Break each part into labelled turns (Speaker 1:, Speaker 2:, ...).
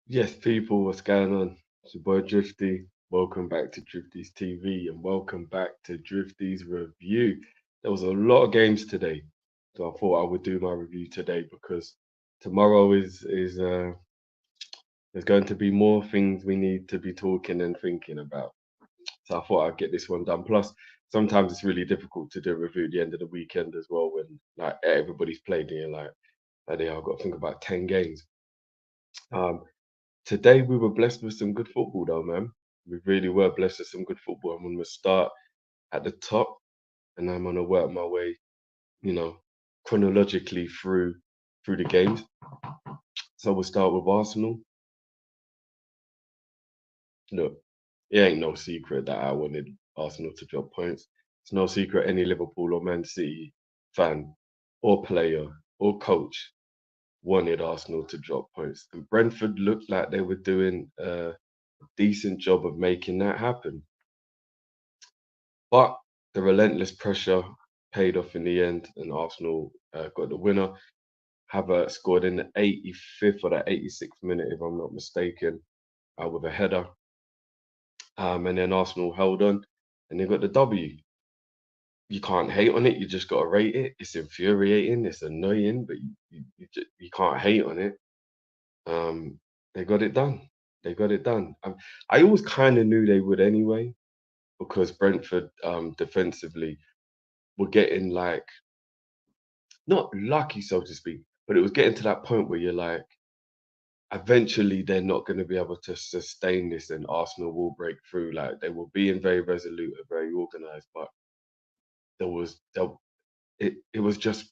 Speaker 1: Yes, people, what's going on? It's your boy Drifty. Welcome back to Drifty's TV and welcome back to Drifty's review. There was a lot of games today, so I thought I would do my review today because tomorrow is there's going to be more things we need to be talking and thinking about. So I thought I'd get this one done. Plus, sometimes it's really difficult to do a review at the end of the weekend as well when like everybody's played and you're like, bloody hell, I've got to think about 10 games. Um, Today we were blessed with some good football though, man. We really were blessed with some good football. I'm gonna start at the top and I'm gonna work my way, you know, chronologically through the games. So we'll start with Arsenal. Look, it ain't no secret that I wanted Arsenal to drop points. It's no secret any Liverpool or Man City fan or player or coach wanted Arsenal to drop points. And Brentford looked like they were doing a decent job of making that happen. But the relentless pressure paid off in the end, and Arsenal got the winner. Havertz scored in the 85th or the 86th minute, if I'm not mistaken, with a header. And then Arsenal held on, and they got the W. You can't hate on it. You just got to rate it. It's infuriating. It's annoying, but you can't hate on it. Um, they got it done. They got it done. I always kind of knew they would anyway, because Brentford defensively were getting like not lucky, so to speak, but it was getting to that point where you're like, eventually they're not going to be able to sustain this, and Arsenal will break through. Like they were being very resolute and very organized, but there was there, it was just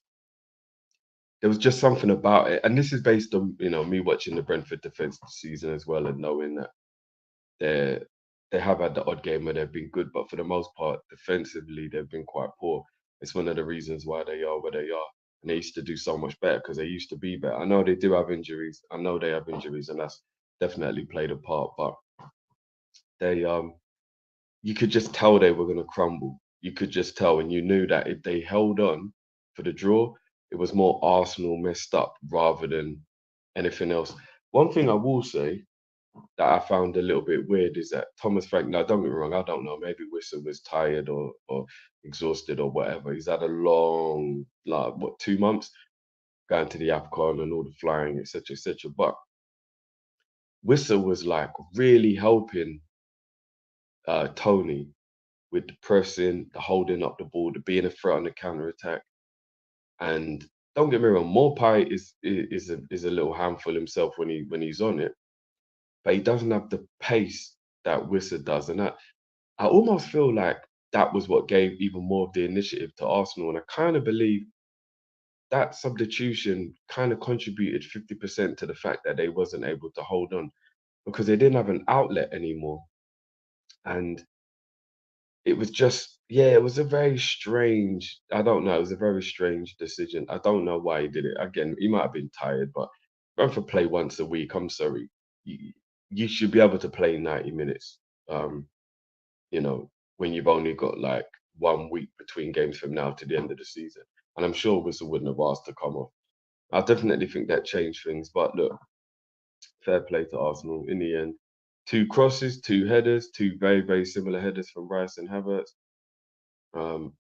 Speaker 1: there was just something about it, and this is based on me watching the Brentford defense this season as well, and knowing that they they have had the odd game where they've been good, but for the most part, defensively they've been quite poor. It's one of the reasons why they are where they are. And they used to do so much better because they used to be better. I know they do have injuries. I know they have injuries, and that's definitely played a part. But they you could just tell they were gonna crumble. You could just tell, and you knew that if they held on for the draw, it was more Arsenal messed up rather than anything else. One thing I will say that I found a little bit weird is that Thomas Frank. Now, don't get me wrong. I don't know. Maybe Whistle was tired or exhausted or whatever. He's had a long, like what, 2 months going to the Afcon and all the flying, etc., etc. But Whistle was like really helping Tony with the pressing, the holding up the ball, the being a threat on the counter attack. And don't get me wrong, Morpie is a little handful himself when he's on it, but he doesn't have the pace that Wissa does, and that I almost feel like that was what gave even more of the initiative to Arsenal, and I kind of believe that substitution kind of contributed 50% to the fact that they wasn't able to hold on because they didn't have an outlet anymore, and it was just yeah, it was a very strange. I don't know, it was a very strange decision. I don't know why he did it. Again, he might have been tired, but going for play once a week. I'm sorry, you, you should be able to play 90 minutes. Um, you know, when you've only got like 1 week between games from now to the end of the season. And I'm sure Whistle wouldn't have asked to come off. I definitely think that changed things. But look, fair play to Arsenal in the end. Two crosses, two headers, two very, very similar headers from Rice and Havertz.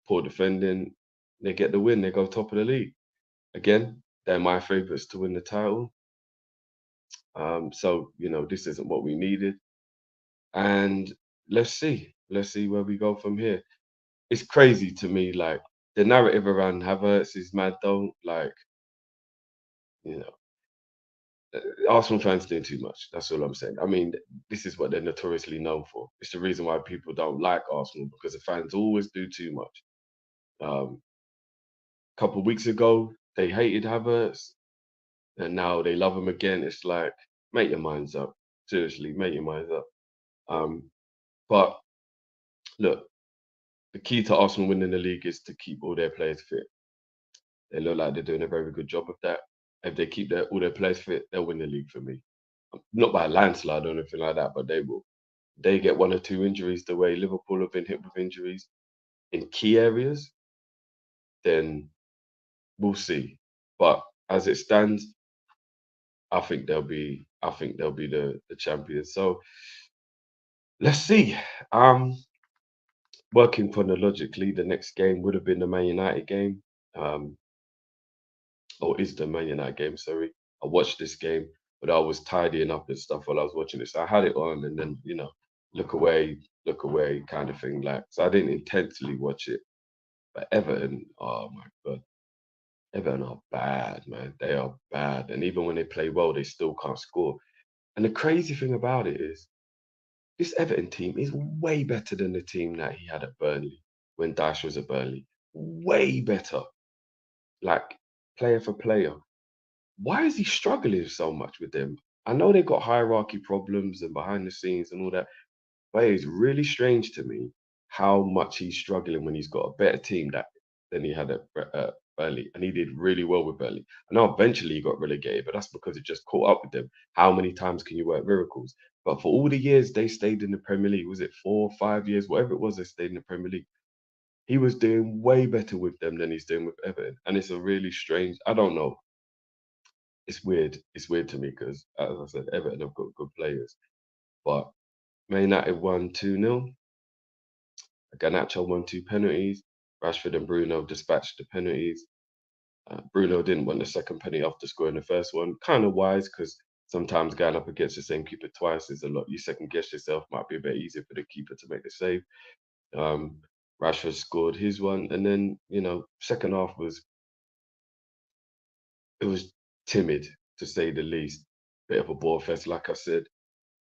Speaker 1: Poor defending. They get the win. They go top of the league. Again, they're my favourites to win the title. So, this isn't what we needed. And let's see. Let's see where we go from here. It's crazy to me, like the narrative around Havertz is mad though. Like, you know, Arsenal fans doing too much. That's all I'm saying. I mean, this is what they're notoriously known for. It's the reason why people don't like Arsenal because the fans always do too much. A couple of weeks ago, they hated Havertz, and now they love him again. It's like, make your minds up. Seriously, make your minds up. Um, but look, the key to Arsenal winning the league is to keep all their players fit. They look like they're doing a very good job of that. If they keep all their players fit, they'll win the league for me. Not by a landslide or anything like that, but they will. They get one or two injuries the way Liverpool have been hit with injuries in key areas, then we'll see. But as it stands, I think they'll be the champions. So let's see. Um, Working chronologically, the next game would have been the Man United game. Um, or is the Man United game, sorry. I watched this game, but I was tidying up and stuff while I was watching it. So I had it on and then, look away kind of thing. Like, so I didn't intentionally watch it. But Everton, oh my God, Everton are bad, man. They are bad. And even when they play well, they still can't score. And the crazy thing about it is, this Everton team is way better than the team that he had at Burnley when Dash was at Burnley. Way better, like player for player. Why is he struggling so much with them? I know they got hierarchy problems and behind the scenes and all that, but it's really strange to me how much he's struggling when he's got a better team than he had at Burnley, and he did really well with Burnley. I know eventually he got relegated, but that's because it just caught up with them. How many times can you work miracles? But for all the years they stayed in the Premier League, was it 4 or 5 years, whatever it was, they stayed in the Premier League. He was doing way better with them than he's doing with Everton, and it's a really strange. I don't know, it's weird. It's weird to me because, as I said, Everton have got good players. But Man United won 2-0. Garnacho won two penalties. Rashford and Bruno dispatched the penalties. Bruno didn't want the second penalty after scoring the first one. Kind of wise because sometimes going up against the same keeper twice is a lot. You second guess yourself, might be a bit easier for the keeper to make the save. Um, Rashford scored his one. And then, second half it was timid to say the least. Bit of a ball fest, like I said.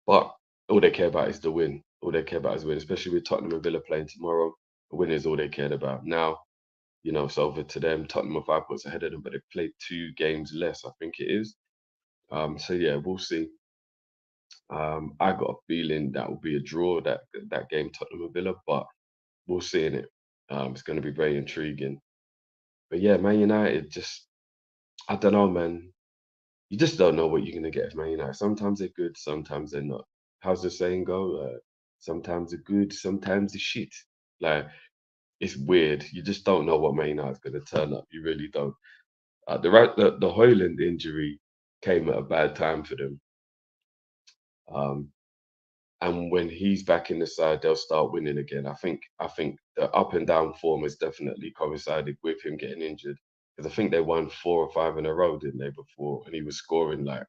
Speaker 1: But all they care about is the win. All they care about is win, especially with Tottenham and Villa playing tomorrow. The win is all they cared about. Now, it's over to them. Tottenham are 5 points ahead of them, but they've played 2 games less, I think it is. So yeah, we'll see. I got a feeling that will be a draw, that game, Tottenham and Villa, but we'll see in it. It's going to be very intriguing. But yeah, Man United just, I don't know, man. You just don't know what you're gonna get from Man United. Sometimes they're good, sometimes they're not. How's the saying go? Sometimes they're good, sometimes they're shit. Like, it's weird. You just don't know what Man United's gonna turn up. You really don't. The Hoyland injury came at a bad time for them. Um, and when he's back in the side, they'll start winning again. I think the up and down form has definitely coincided with him getting injured. Because I think they won 4 or 5 in a row, didn't they, before? And he was scoring like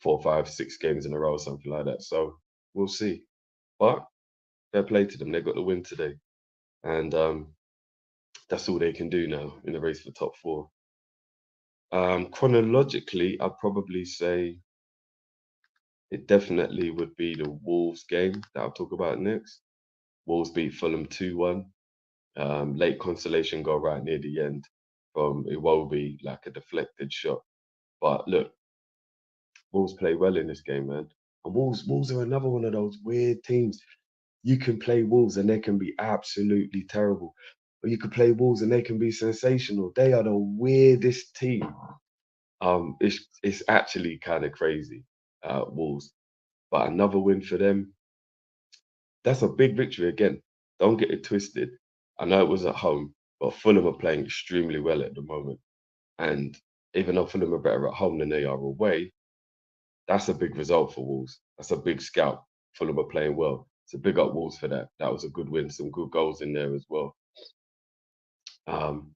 Speaker 1: 4, 5, 6 games in a row, something like that. So we'll see. But fair play to them. They got the win today. And that's all they can do now in the race for top four. Chronologically, I'd probably say it definitely would be the Wolves game that I'll talk about next. Wolves beat Fulham 2-1. Late consolation goal right near the end from Iwobi, like a deflected shot. But look, Wolves play well in this game, man. And Wolves are another one of those weird teams. You can play Wolves and they can be absolutely terrible. Or you could play Wolves and they can be sensational. They are the weirdest team. It's actually kind of crazy, Wolves. But another win for them. That's a big victory again. Don't get it twisted. I know it was at home, but Fulham are playing extremely well at the moment. And even though Fulham are better at home than they are away, that's a big result for Wolves. That's a big scalp. Fulham are playing well. So big up Wolves for that. That was a good win. Some good goals in there as well. Um,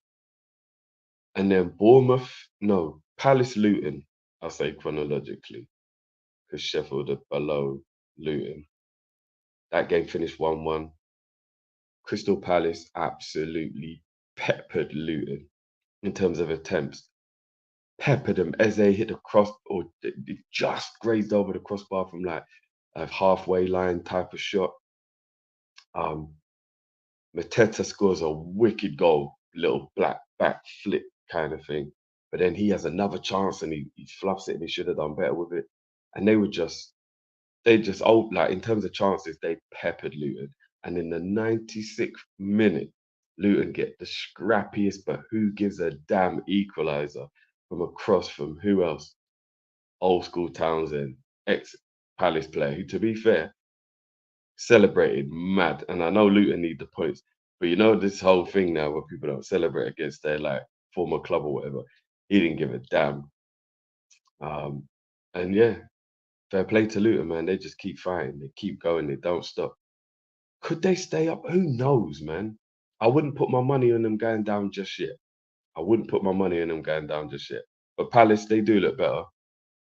Speaker 1: and then Bournemouth, no, Palace Luton, I'll say chronologically, because Sheffield are below Luton. That game finished 1-1. Crystal Palace absolutely peppered Luton in terms of attempts. Peppered them. Eze hit the cross, or it just grazed over the crossbar from like a halfway line type of shot. Um, Mateta scores a wicked goal, little black back flip kind of thing. But then he has another chance and he fluffs it and he should have done better with it. And like in terms of chances, they peppered Luton. And in the 96th minute, Luton get the scrappiest, but who gives a damn equaliser from a cross from who else? Old school Townsend, ex Palace player, who, to be fair, celebrated mad. And I know Luton need the points, but this whole thing now where people don't celebrate against their like former club or whatever. He didn't give a damn. And yeah, fair play to Luton, man. They just keep fighting. They keep going. They don't stop. Could they stay up? Who knows, man? I wouldn't put my money on them going down just yet. I wouldn't put my money on them going down just yet. But Palace, they do look better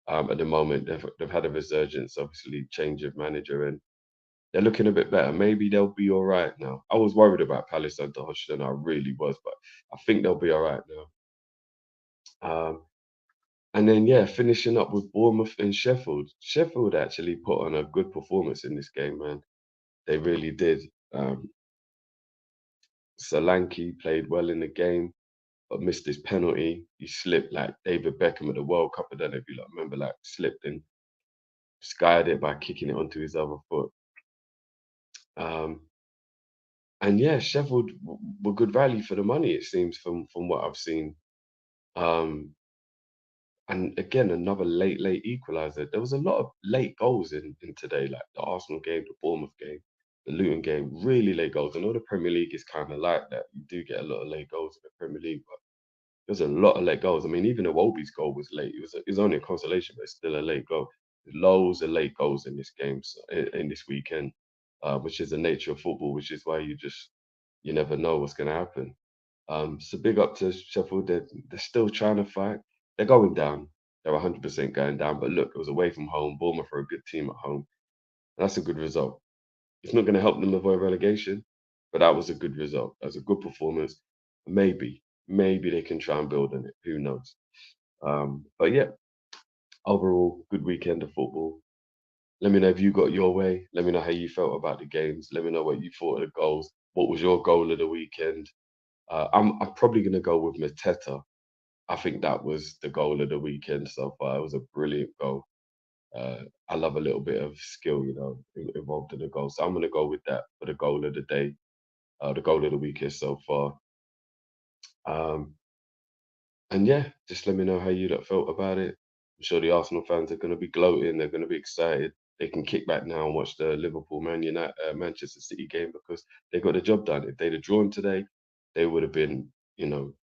Speaker 1: at the moment. They've had a resurgence, obviously, change of manager, and they're looking a bit better. Maybe they'll be all right now. I was worried about Palace under Hodgson. I really was, but I think they'll be all right now. And then, yeah, finishing up with Bournemouth and Sheffield. Sheffield actually put on a good performance in this game, man. They really did. Um, Solanke played well in the game, but missed his penalty. He slipped like David Beckham at the World Cup. I don't know if you remember, like slipped and skied it by kicking it onto his other foot. Um, and yeah, Sheffield were good value for the money, it seems, from what I've seen. Um, and again, another late equaliser. There was a lot of late goals in today, like the Arsenal game, the Bournemouth game, the Luton game. Really late goals. I know the Premier League is kind of like that. You do get a lot of late goals in the Premier League, but there's a lot of late goals. I mean, even Iwobi's goal was late. It was only a consolation, but it's still a late goal. There's loads of late goals in this game, in this weekend, which is the nature of football. Which is why you never know what's going to happen. So big up to Sheffield. They're still trying to fight. They're going down. They're 100% going down. But look, it was away from home. Bournemouth are a good team at home. That's a good result. It's not going to help them avoid relegation, but that was a good result. That was a good performance. Maybe they can try and build on it. Who knows? But yeah, overall, good weekend of football. Let me know if you got your way. Let me know how you felt about the games. Let me know what you thought of the goals. What was your goal of the weekend? I'm probably going to go with Mateta. I think that was the goal of the weekend so far. It was a brilliant goal. I love a little bit of skill, involved in the goal. So I'm going to go with that for the goal of the day, the goal of the weekend so far. Um, and yeah, just let me know how you lot felt about it. I'm sure the Arsenal fans are going to be gloating. They're going to be excited. They can kick back now and watch the Liverpool Manchester City game because they got the job done. If they'd have drawn today, they would have been,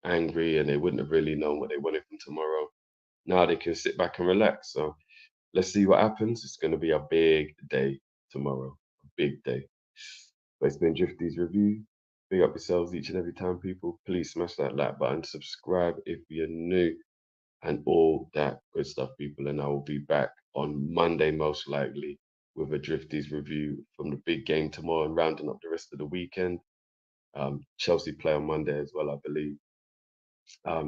Speaker 1: angry and they wouldn't have really known what they wanted from tomorrow. Now they can sit back and relax. So let's see what happens. It's going to be a big day tomorrow. A big day. But it's been Drifty's review. Big up yourselves each and every time, people. Please smash that like button, subscribe if you're new, and all that good stuff, people. And I will be back on Monday, most likely, with a Drifty's review from the big game tomorrow and rounding up the rest of the weekend. Chelsea play on Monday as well, I believe.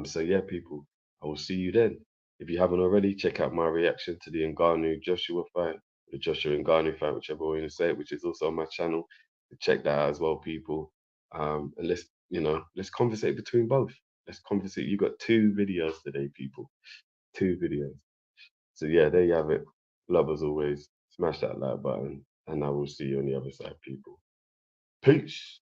Speaker 1: So yeah, people, I will see you then. If you haven't already, check out my reaction to the Ngannou Joshua fight, the Joshua Ngannou fight, whichever way you say it, which is also on my channel. Check that out as well, people. And let's conversate between both. Let's conversate. You got 2 videos today, people. 2 videos. So yeah, there you have it. Love as always. Smash that like button, and I will see you on the other side, people. Peace.